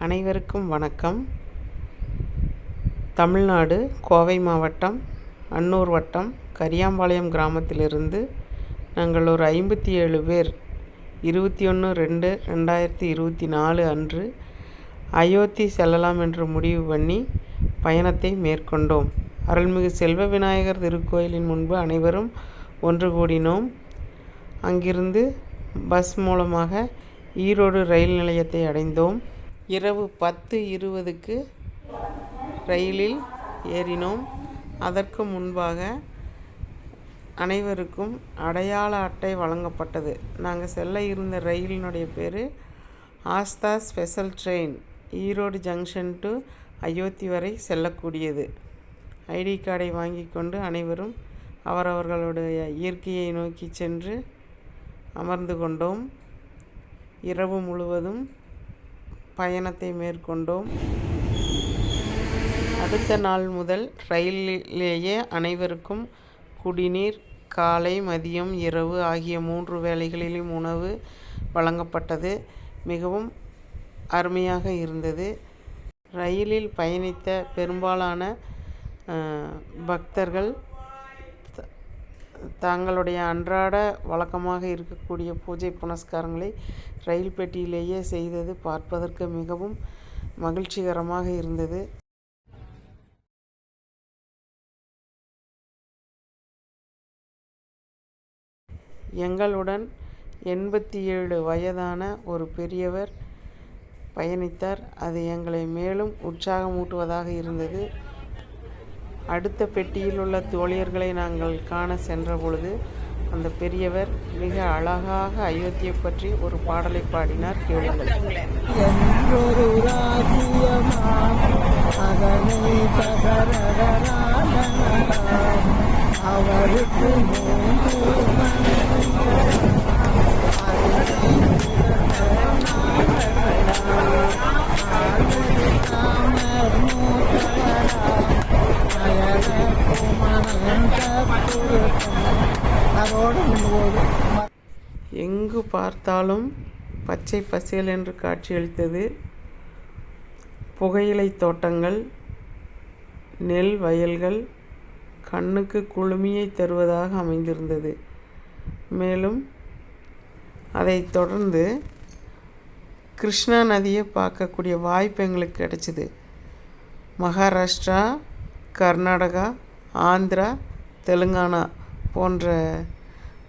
அனைவருக்கும் வணக்கம். தமிழ்நாடு கோவை மாவட்டம் அன்னூர் வட்டம் கரியாம்பாளையம் கிராமத்திலிருந்து நாங்கள் ஒரு 57 பேர் 21/2/2024 அன்று அயோத்தி செல்லலாம் என்று முடிவு பண்ணி பயணத்தை மேற்கொண்டோம். அருள்மிகு செல்வ விநாயகர் திருக்கோயிலின் முன்பு அனைவரும் ஒன்று கூடினோம். அங்கிருந்து பஸ் மூலமாக ஈரோடு ரயில் நிலையத்தை அடைந்தோம். இரவு 10:20க்கு ரயிலில் ஏறினோம். அதற்கு முன்பாக அனைவருக்கும் அடையாள அட்டை வழங்கப்பட்டது. நாங்கள் செல்ல இருந்த ரயிலினுடைய பேர் Aastha special train, Erode junction to Ayodhya வரை செல்லக்கூடியது. ஐடி கார்டை வாங்கி கொண்டு அனைவரும் அவரவர்களுடைய இயற்கையை நோக்கி சென்று அமர்ந்து கொண்டோம். இரவு முழுவதும் பயணத்தை மேற்கொண்டோம். அடுத்த நாள் முதல் ரயிலிலேயே அனைவருக்கும் குடிநீர் காலை, மதியம், இரவு ஆகிய 3 வேளைகளிலும் உணவு வழங்கப்பட்டது. மிகவும் அருமையாக இருந்தது. ரயிலில் பயணித்த பெரும்பாலான பக்தர்கள் தங்களுடைய அன்றாட வழக்கமாக இருக்கக்கூடிய பூஜை புனஸ்காரங்களை ரயில் பெட்டியிலேயே செய்தது பார்ப்பதற்கு மிகவும் மகிழ்ச்சிகரமாக இருந்தது. எங்களுடன் 87 வயதான ஒரு பெரியவர் பயணித்தார். அது எங்களை மேலும் உற்சாகமூட்டுவதாக இருந்தது. அடுத்த பெட்டியில் உள்ள தோழியர்களை நாங்கள் காண சென்ற பொழுது அந்த பெரியவர் மிக அழகாக அயோத்தியை பற்றி ஒரு பாடலை பாடினார். கேளுங்கள். அவருக்கு எங்கு பார்த்தாலும் பச்சை பசேல் என்று காட்சியளித்தது. புகையிலை தோட்டங்கள், நெல் வயல்கள் கண்ணுக்கு குளுமையை தருவதாக அமைந்திருந்தது. மேலும் அதைத் தொடர்ந்து கிருஷ்ணா நதியை பார்க்கக்கூடிய வாய்ப்பு எங்களுக்கு கிடைச்சிது. மகாராஷ்டிரா, கர்நாடகா, ஆந்திரா, தெலுங்கானா போன்ற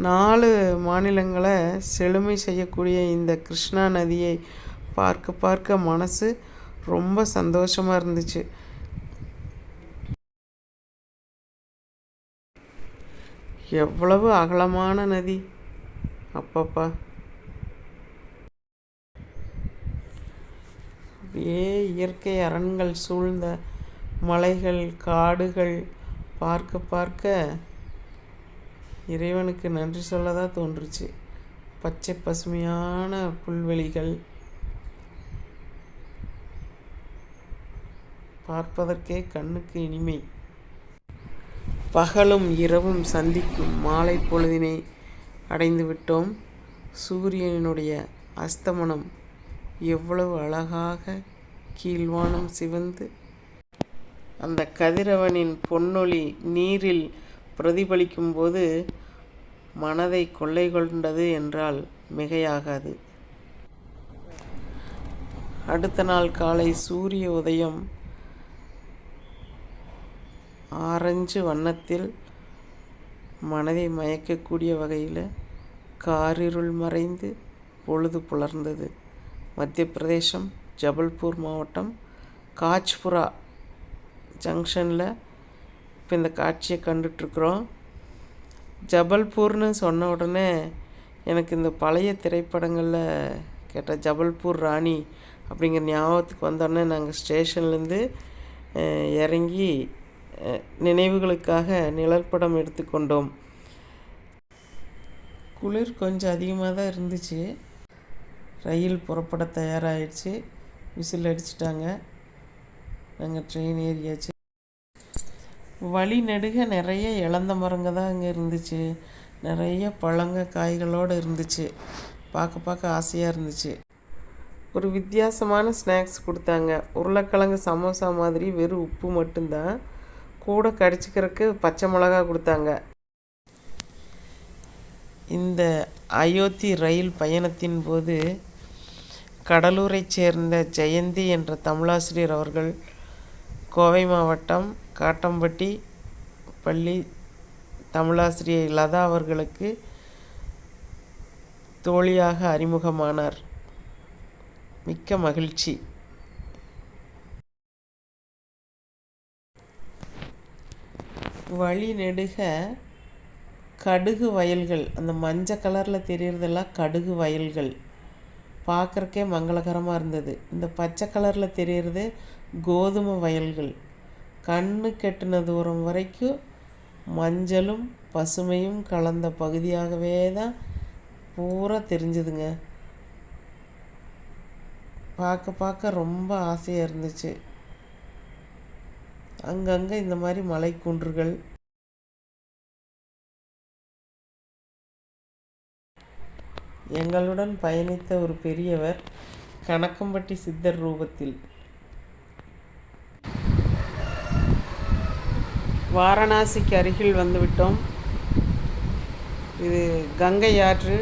4 மாநிலங்களை செழுமை செய்யக்கூடிய இந்த கிருஷ்ணா நதியை பார்க்க மனசு ரொம்ப சந்தோஷமாக இருந்துச்சு. எவ்வளவு அகலமான நதி! அப்பப்பா, அப்படியே இயற்கை அரண்கள் சூழ்ந்த மலைகள், காடுகள் பார்க்க இறைவனுக்கு நன்றி சொல்லதான் தோன்றுச்சு. பச்சை பசுமையான புல்வெளிகள் பார்ப்பதற்கே கண்ணுக்கு இனிமை. பகலும் இரவும் சந்திக்கும் மாலை பொழுதினை அடைந்து விட்டோம். சூரியனுடைய அஸ்தமனம் எவ்வளவு அழகாக கீழ்வானம் சிவந்து அந்த கதிரவனின் பொன்னொளி நீரில் பிரதிபலிக்கும் போது மனதை கொள்ளை கொண்டது என்றால் மிகையாகாது. அடுத்த நாள் காலை சூரிய உதயம் ஆரஞ்சு வண்ணத்தில் மனதை மயக்கக்கூடிய வகையில் காரிருள் மறைந்து பொழுது புலர்ந்தது. மத்திய பிரதேசம், ஜபல்பூர் மாவட்டம், காச்புரா ஜங்ஷனில் இப்போ இந்த காட்சியை கண்டுட்ருக்குறோம். ஜபல்பூர்னு சொன்ன உடனே எனக்கு இந்த பழைய திரைப்படங்களில் கேட்ட ஜபல்பூர் ராணி அப்படிங்கிற ஞாபகத்துக்கு வந்தோடனே நாங்கள் ஸ்டேஷன்லேருந்து இறங்கி நினைவுகளுக்காக நிழற்படம் எடுத்துக்கொண்டோம். குளிர் கொஞ்சம் அதிகமாக தான் இருந்துச்சு. ரயில் புறப்பட தயாராகிடுச்சு. விசில் அடிச்சிட்டாங்க. நாங்கள் ட்ரெயின் ஏறியாச்சு. வழி நெடுக நிறைய இழந்த மரங்க தான் அங்கே இருந்துச்சு. நிறைய பழங்க காய்களோடு இருந்துச்சு. பார்க்க ஆசையாக இருந்துச்சு. ஒரு வித்தியாசமான ஸ்நாக்ஸ் கொடுத்தாங்க. உருளைக்கிழங்கு சமோசா மாதிரி வெறும் உப்பு மட்டும்தான், கூட கடிச்சிக்கிறதுக்கு பச்சை மிளகா கொடுத்தாங்க. இந்த அயோத்தி ரயில் பயணத்தின் போது கடலூரைச் சேர்ந்த ஜெயந்தி என்ற தமிழாசிரியர் அவர்கள் கோவை மாவட்டம் காட்டம்பட்டி பள்ளி தமிழாசிரியை லதா அவர்களுக்கு தோழியாக அறிமுகமானார். மிக்க மகிழ்ச்சி. வழி நெடுக கடுகு வயல்கள், அந்த மஞ்சள் கலரில் தெரியறதெல்லாம் கடுகு வயல்கள், பார்க்குறக்கே மங்களகரமாக இருந்தது. இந்த பச்சை கலரில் தெரியறது கோதுமை வயல்கள். கண்ணு கெட்டின தூரம் வரைக்கும் மஞ்சளும் பசுமையும் கலந்த பகுதியாகவே தான் பூரா தெரிஞ்சுதுங்க. பார்க்க ரொம்ப ஆசையாக இருந்துச்சு. அங்கங்கே இந்த மாதிரி மலை குன்றுகள். எங்களுடன் பயணித்த ஒரு பெரியவர் கணக்கம்பட்டி சித்தர் ரூபத்தில். வாரணாசிக்கு அருகில் வந்துவிட்டோம். இது கங்கை ஆற்று.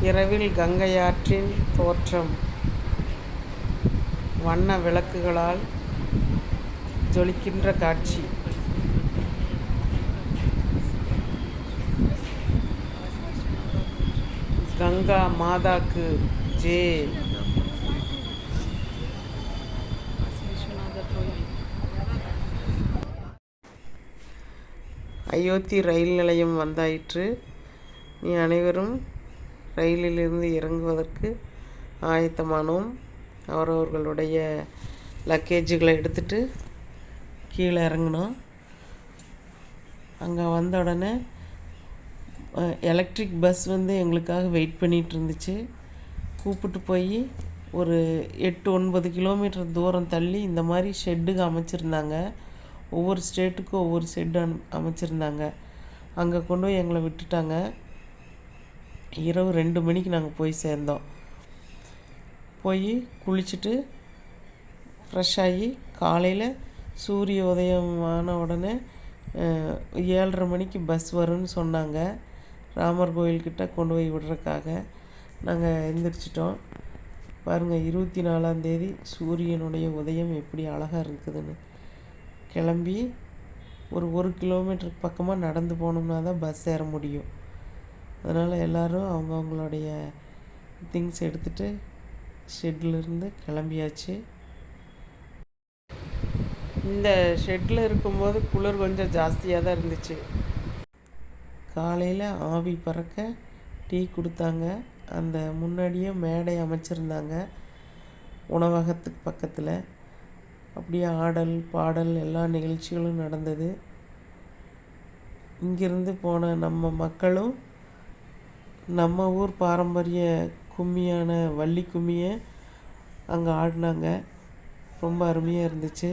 இரவில் கங்கை ஆற்றின் தோற்றம் வண்ண விளக்குகளால் ஜொலிக்கின்ற காட்சி. கங்கா மாதாக்கு ஜே. அயோத்தி ரயில் நிலையம் வந்தாயிற்று. நீ அனைவரும் ரயிலிலிருந்து இறங்குவதற்கு ஆயத்தமானோம். அவரவர்களுடைய லக்கேஜுகளை எடுத்துகிட்டு கீழே இறங்கினோம். அங்கே வந்த உடனே எலக்ட்ரிக் பஸ் வந்து எங்களுக்காக வெயிட் பண்ணிகிட்டு இருந்துச்சு. கூப்பிட்டு போய் ஒரு 8-9 கிலோமீட்டர் தூரம் தள்ளி இந்த மாதிரி ஷெட்டுக்கு அமைச்சிருந்தாங்க. ஒவ்வொரு ஸ்டேட்டுக்கும் ஒவ்வொரு ஷெட்டு அமைச்சிருந்தாங்க. அங்கே கொண்டு போய் எங்களை விட்டுட்டாங்க. இரவு 2 மணிக்கு நாங்கள் போய் சேர்ந்தோம். போய் குளிச்சுட்டு ஃப்ரெஷ் ஆகி காலையில் சூரிய உதயமான உடனே 7:30 மணிக்கு பஸ் வரும்னு சொன்னாங்க. ராமர் கோயில்கிட்ட கொண்டு போய் விடுறதுக்காக நாங்கள் எந்திரிச்சிட்டோம். பாருங்கள், 24ஆம் தேதி சூரியனுடைய உதயம் எப்படி அழகாக இருக்குதுன்னு. கிளம்பி ஒரு 1 கிலோமீட்டருக்கு பக்கமாக நடந்து போனோம்னா தான் பஸ் ஏற முடியும். அதனால் எல்லோரும் அவங்கவுங்களுடைய திங்ஸ் எடுத்துகிட்டு ஷெட்லேருந்து கிளம்பியாச்சு. இந்த ஷெட்டில் இருக்கும்போது குளிர் கொஞ்சம் ஜாஸ்தியாக தான் இருந்துச்சு. காலையில் ஆவி பறக்க டீ கொடுத்தாங்க. அந்த முன்னாடியே மேடை அமைச்சிருந்தாங்க உணவகத்துக்கு பக்கத்தில். அப்படியே ஆடல் பாடல் எல்லா நிகழ்ச்சிகளும் நடந்தது. இங்கிருந்து போன நம்ம மக்களும் நம்ம ஊர் பாரம்பரிய கும்மியான வள்ளி கும்மியை அங்கே ஆடினாங்க. ரொம்ப அருமையாக இருந்துச்சு.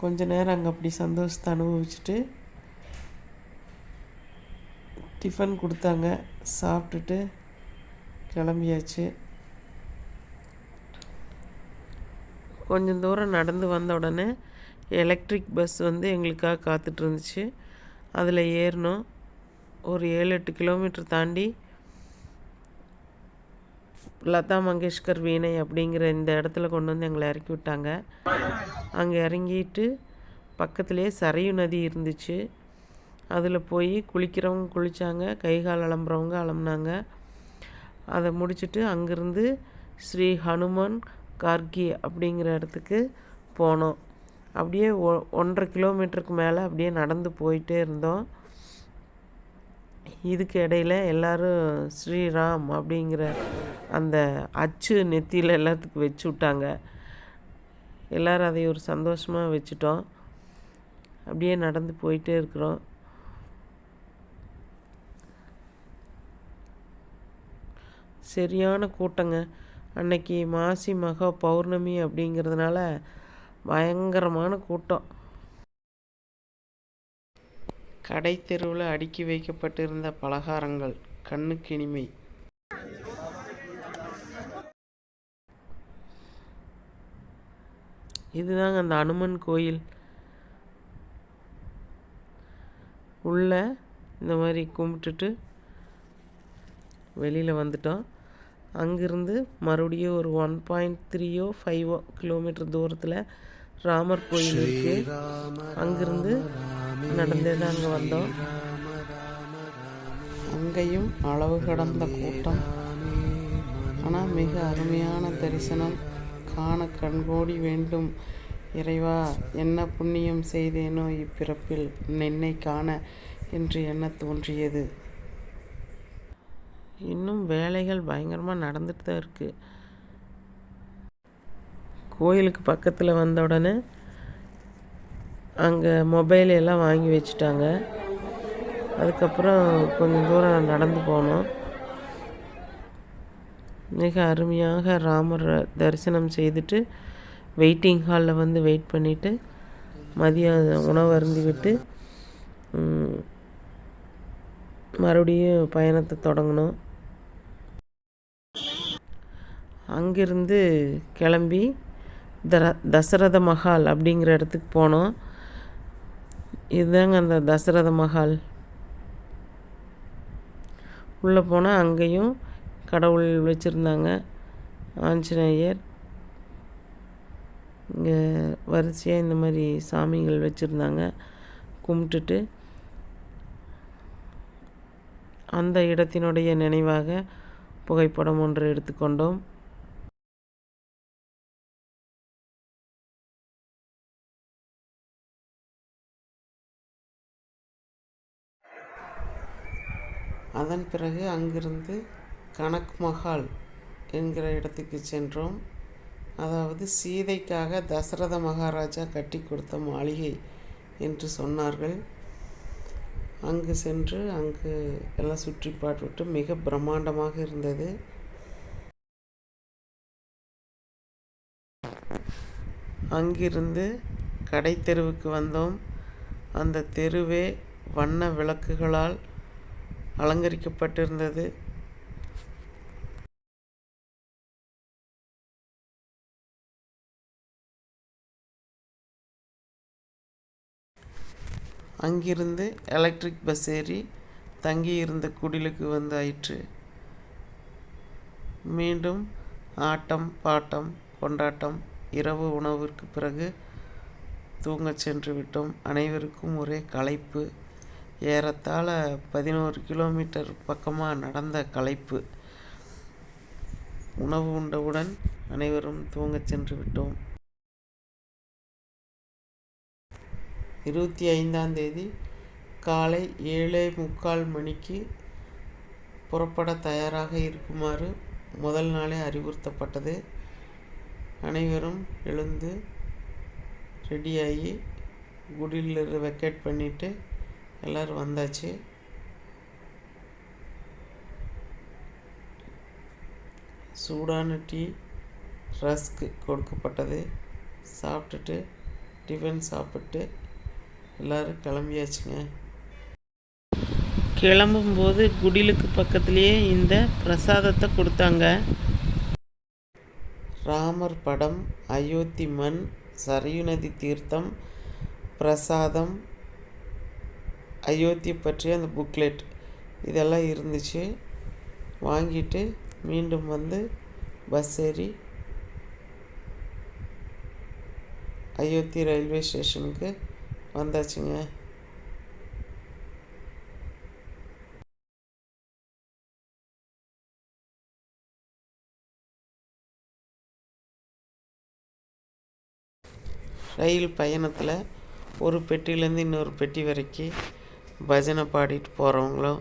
கொஞ்ச நேரம் அங்கே அப்படி சந்தோஷத்தை அனுபவிச்சுட்டு டிஃபன் கொடுத்தாங்க. சாப்பிட்டுட்டு கிளம்பியாச்சு. கொஞ்சம் தூரம் நடந்து வந்த உடனே எலக்ட்ரிக் பஸ் வந்து எங்களுக்காக காத்துட்டு இருந்துச்சு. அதில் ஏறினோம். ஒரு 7-8 கிலோமீட்டர் தாண்டி லதா மங்கேஷ்கர் வீணை அப்படிங்கிற இந்த இடத்துல கொண்டு வந்து எங்களை இறக்கி விட்டாங்க. அங்கே இறங்கிட்டு பக்கத்துலேயே சரையு நதி இருந்துச்சு. அதில் போய் குளிக்கிறவங்க குளித்தாங்க, கை கால் அலம்புறவங்க அலம்புனாங்க. அதை முடிச்சுட்டு அங்கேருந்து ஸ்ரீ ஹனுமான் கார்கி அப்படிங்கிற இடத்துக்கு போனோம். அப்படியே 1.5 கிலோமீட்டருக்கு மேலே அப்படியே நடந்து போயிட்டே இருந்தோம். இதுக்கு இடையில் எல்லோரும் ஸ்ரீராம் அப்படிங்கிற அந்த அச்சு நெத்தியில் எல்லாத்துக்கும் வச்சு விட்டாங்க. எல்லோரும் அதை ஒரு சந்தோஷமாக வச்சுட்டோம். அப்படியே நடந்து போயிட்டே இருக்கிறோம். சரியான கூட்டங்க. அன்னைக்கு மாசி மகா பௌர்ணமி அப்படிங்கிறதுனால பயங்கரமான கூட்டம். கடை தெருவில் அடுக்கி வைக்கப்பட்டிருந்த பலகாரங்கள் கண்ணுக்கு இனிமை. இதுதாங்க அந்த அனுமன் கோயில். உள்ள இந்த மாதிரி கும்பிட்டுட்டு வெளியில் வந்துட்டோம். அங்கேருந்து மறுபடியும் ஒரு 1.3 கிலோமீட்டர் தூரத்தில் ராமர் கோயில் இருக்குது. அங்கேருந்து நடந்தே தான் அங்கே வந்தோம். அங்கேயும் அளவு கடந்த கூட்டம். ஆனால் மிக அருமையான தரிசனம். காண கண்கோடி வேண்டும். இறைவா, என்ன புண்ணியம் செய்தேனோ இப்பிறப்பில் நின்னை காண என்று எண்ண தோன்றியது. இன்னும் வேலைகள் பயங்கரமாக நடந்துட்டு தான் இருக்குது. கோயிலுக்கு பக்கத்தில் வந்த உடனே அங்கே மொபைல் எல்லாம் வாங்கி வச்சுட்டாங்க. அதுக்கப்புறம் கொஞ்சம் தூரம் நடந்து போனோம். மிக அருமையாக ராமர் தரிசனம் செய்துட்டு வெயிட்டிங் ஹாலில் வந்து வெயிட் பண்ணிவிட்டு மதியம் உணவு அருந்திவிட்டு மறுபடியும் பயணத்தை தொடங்கினோம். அங்கிருந்து கிளம்பி தசரத மஹால் அப்படிங்கிற இடத்துக்கு போனோம். இதுதாங்க அந்த தசரத மஹால். உள்ளே போனால் அங்கேயும் கடவுள் வச்சுருந்தாங்க. ஆஞ்சநேயர், இங்கே வரிசையாக இந்த மாதிரி சாமிகள் வச்சுருந்தாங்க. கும்பிட்டுட்டு அந்த இடத்தினுடைய நினைவாக புகைப்படம் ஒன்று எடுத்துக்கொண்டோம். அதன் பிறகு அங்கிருந்து கனக் மஹால் என்கிற இடத்துக்கு சென்றோம். அதாவது சீதைக்காக தசரத மகாராஜா கட்டி கொடுத்த மாளிகை என்று சொன்னார்கள். அங்கு சென்று அங்கு எல்லாம் சுற்றி பார்த்துவிட்டு மிக பிரம்மாண்டமாக இருந்தது. அங்கிருந்து கடை தெருவுக்கு வந்தோம். அந்த தெருவே வண்ண விளக்குகளால் அலங்கரிக்கப்பட்டிருந்தது. அங்கிருந்து எலக்ட்ரிக் பஸ் ஏறி தங்கியிருந்த குடிலுக்கு வந்தாயிற்று. மீண்டும் ஆட்டம் பாட்டம் கொண்டாட்டம். இரவு உணவிற்கு பிறகு தூங்கச் சென்று விட்டோம். அனைவருக்கும் ஒரே களைப்பு. ஏறத்தாழ 11 கிலோமீட்டர் பக்கமாக நடந்த களைப்பு. உணவு உண்டவுடன் அனைவரும் தூங்கச் சென்று விட்டோம். 25ஆம் தேதி காலை 7:45 மணிக்கு புறப்பட தயாராக இருக்குமாறு முதல் நாளே அறிவுறுத்தப்பட்டது. அனைவரும் எழுந்து ரெடியாகி குடியில் வெக்கேட் பண்ணிவிட்டு எல்லோரும் வந்தாச்சு. சூடான டீ, ரஸ்க் கொடுக்கப்பட்டது. சாப்பிட்டுட்டு டிஃபன் சாப்பிட்டு எல்லோரும் கிளம்பியாச்சுங்க. கிளம்பும்போது குடிலுக்கு பக்கத்துலேயே இந்த பிரசாதத்தை கொடுத்தாங்க. ராமர் படம், அயோத்தி மண், சரயு நதி தீர்த்தம், பிரசாதம், அயோத்தி பற்றிய அந்த புக்லெட் இதெல்லாம் இருந்துச்சு. வாங்கிட்டு மீண்டும் வந்து பஸ் ஏறி அயோத்தி ரயில்வே ஸ்டேஷனுக்கு வந்தாச்சுங்க. ரயில் பயணத்தில் ஒரு பெட்டியிலேருந்து இன்னொரு பெட்டி வரைக்கும் பஜனை பாடிட்டு போகிறவங்களோ,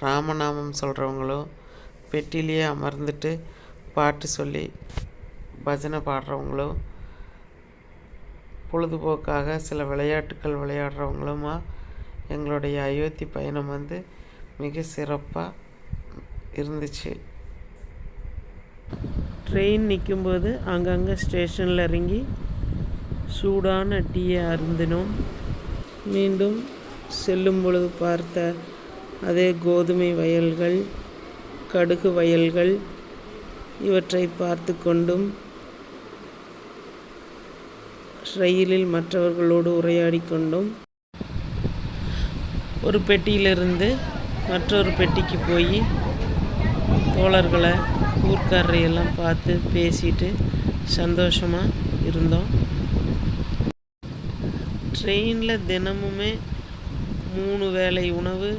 ராமநாமம் சொல்கிறவங்களோ, பெட்டிலேயே அமர்ந்துட்டு பாட்டு சொல்லி பஜனை பாடுறவங்களோ, பொழுதுபோக்காக சில விளையாட்டுக்கள் விளையாடுறவங்களுமா எங்களுடைய அயோத்தி பயணம் வந்து மிக சிறப்பாக இருந்துச்சு. ட்ரெயின் நிற்கும்போது அங்கங்கே ஸ்டேஷனில் இறங்கி சூடான டீயை அருந்தினோம். மீண்டும் செல்லும் பொழுது பார்த்த அதே கோதுமை வயல்கள், கடுகு வயல்கள் இவற்றை பார்த்து கொண்டும் ரயிலில் மற்றவர்களோடு உரையாடி கொண்டும் ஒரு பெட்டியிலிருந்து மற்றொரு பெட்டிக்கு போய் தோழர்களை ஊர்க்காரரையெல்லாம் பார்த்து பேசிட்டு சந்தோஷமாக இருந்தோம். ட்ரெயினில் தினமுமே 3 வேளை உணவு,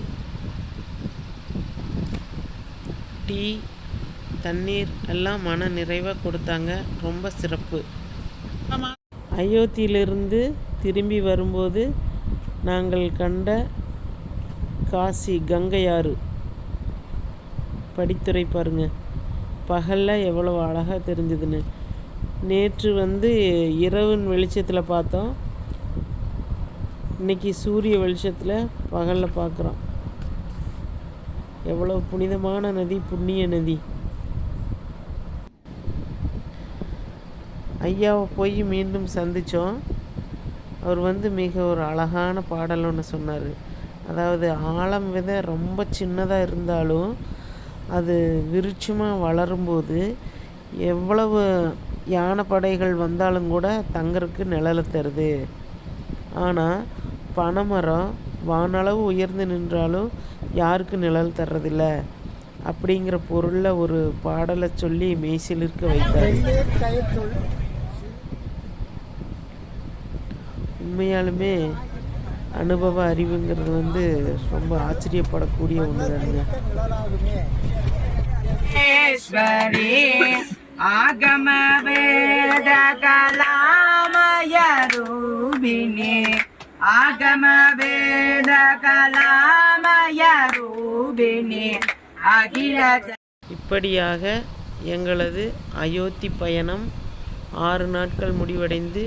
டீ, தண்ணீர் எல்லாம் மன நிறைவாக கொடுத்தாங்க. ரொம்ப சிறப்பு. அயோத்தியிலிருந்து திரும்பி வரும்போது நாங்கள் கண்ட காசி கங்கையாறு படித்துறை பாருங்க, பகலில் எவ்வளோ அழகாக தெரிஞ்சுதுன்னு. நேற்று இரவின் வெளிச்சத்தில் பார்த்தோம், இன்றைக்கி சூரிய வெளிச்சத்தில் பகலில் பார்க்குறோம். எவ்வளோ புனிதமான நதி, புண்ணிய நதி. ஐயாவை போய் மீண்டும் சந்தித்தோம். அவர் மிக ஒரு அழகான பாடல் ஒன்று சொன்னார். அதாவது ஆழம் விதை ரொம்ப சின்னதாக இருந்தாலும் அது விருட்சமாக வளரும்போது எவ்வளவு யானைப்படைகள் வந்தாலும் கூட தங்கறதுக்கு நிழலை தருது. ஆனால் பனைமரம் வானளவு உயர்ந்து நின்றாலும் யாருக்கு நிழல் தர்றதில்ல அப்படிங்கிற பொருளில் ஒரு பாடலை சொல்லி மெய்சிலிருக்க வைத்தார். உண்மையாலுமே அனுபவ அறிவுங்கிறது ரொம்ப ஆச்சரியப்படக்கூடிய ஒன்று தானுங்க. ஆகம வேத கலாமய ரூபிணி, ஆகம வேத கலாமய ரூபிணி அகில. இப்படியாக எங்களது அயோத்தி பயணம் 6 நாட்கள் முடிவடைந்து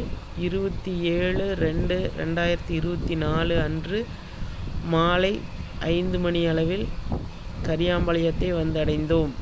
27/2/2024 அன்று மாலை 5 மணி அளவில் கரியாம்பாளையத்தை வந்தடைந்தோம்.